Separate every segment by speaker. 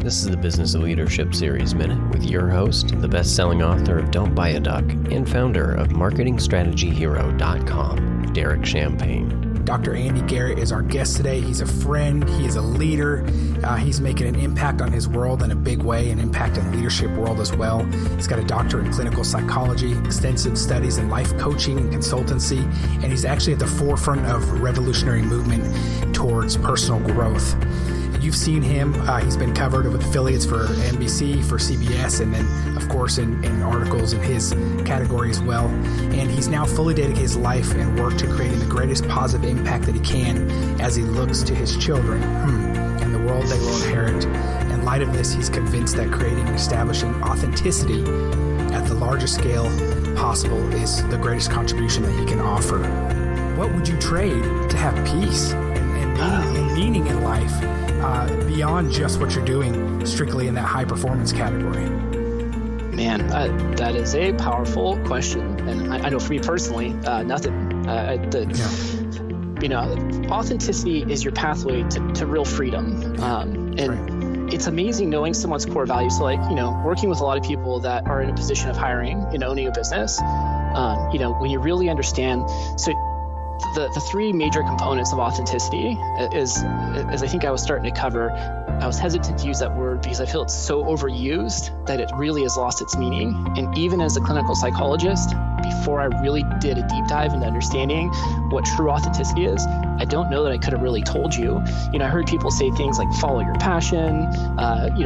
Speaker 1: This is the Business of Leadership Series Minute with your host, the best-selling author of Don't Buy a Duck and founder of MarketingStrategyHero.com, Derek Champagne.
Speaker 2: Dr. Andy Garrett is our guest today. He's a friend. He is a leader. He's making an impact on his world in a big way, an impact in the leadership world as well. He's got a doctorate in clinical psychology, extensive studies in life coaching and consultancy, and he's actually at the forefront of a revolutionary movement towards personal growth. You've seen him. He's been covered with affiliates for NBC, for CBS, and then, of course, in articles in his category as well. And he's now fully dedicated his life and work to creating the greatest positive impact that he can as he looks to his children and the world they will inherit. In light of this, he's convinced that creating and establishing authenticity at the largest scale possible is the greatest contribution that he can offer. What would you trade to have peace and meaning in life? Beyond just what you're doing strictly in that high performance category?
Speaker 3: Man, that is a powerful question. And I know for me personally, nothing. Authenticity is your pathway to real freedom. It's amazing knowing someone's core values. So working with a lot of people that are in a position of hiring and owning a business, when you really understand, the three major components of authenticity is I think I was starting to cover. I was hesitant to use that word because I feel it's so overused that it really has lost its meaning. And even as a clinical psychologist, before I really did a deep dive into understanding what true authenticity is, I don't know that I could have really told you. I heard people say things like follow your passion,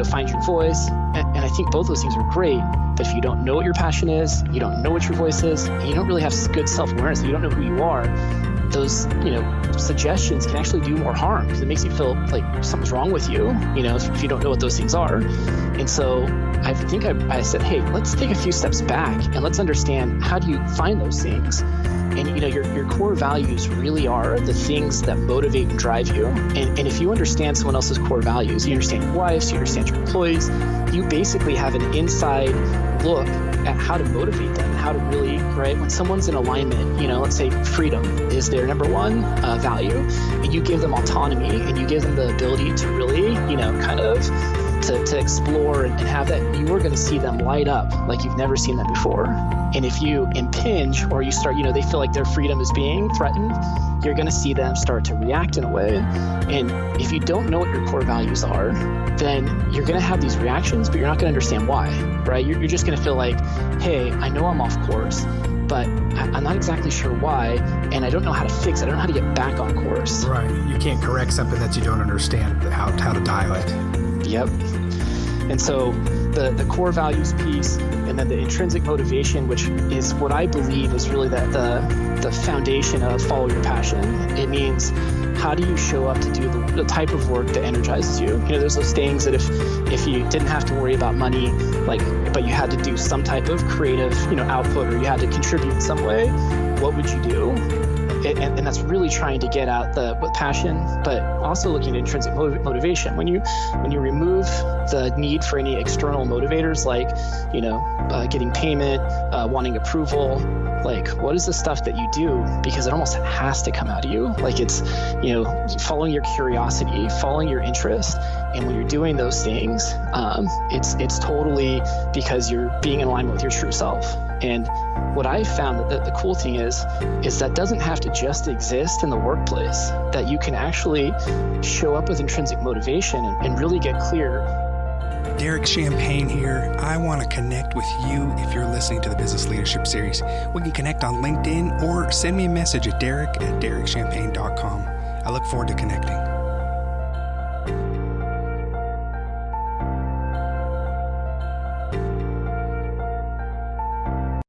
Speaker 3: find your voice. And I think both those things are great. But if you don't know what your passion is, you don't know what your voice is, and you don't really have good self-awareness, you don't know who you are, those, suggestions can actually do more harm because it makes you feel like something's wrong with you, if you don't know what those things are. And so I think I said, hey, let's take a few steps back and let's understand, how do you find those things? And, your core values really are the things that motivate and drive you. And if you understand someone else's core values, you understand your wives, you understand your employees, you basically have an inside look at how to motivate them, how to really, right? When someone's in alignment, let's say freedom is their number one value, and you give them autonomy and you give them the ability to really, to explore and have that, you are going to see them light up like you've never seen them before. And if you impinge or you start, they feel like their freedom is being threatened, you're going to see them start to react in a way. And if you don't know what your core values are, then you're going to have these reactions, but you're not going to understand why, right? You're just going to feel like, hey, I know I'm off course, but I'm not exactly sure why, and I don't know how to fix it. I don't know how to get back on course.
Speaker 2: Right. You can't correct something that you don't understand how to dial it.
Speaker 3: Yep. And so the core values piece, and then the intrinsic motivation, which is what I believe is really the foundation of follow your passion. It means, how do you show up to do the type of work that energizes you? There's those things that if you didn't have to worry about money, but you had to do some type of creative, output, or you had to contribute in some way, what would you do? And that's really trying to get out the passion, but also looking at intrinsic motivation. When you remove the need for any external motivators, like getting payment, wanting approval, what is the stuff that you do because it almost has to come out of you? It's following your curiosity, following your interest, and when you're doing those things, it's totally because you're being in alignment with your true self. And what I found that the cool thing is that doesn't have to just exist in the workplace, that you can actually show up with intrinsic motivation and really get clear.
Speaker 2: Derek Champagne here. I want to connect with you if you're listening to the Business Leadership Series. We can connect on LinkedIn or send me a message at derek@derekchampagne.com. I look forward to connecting.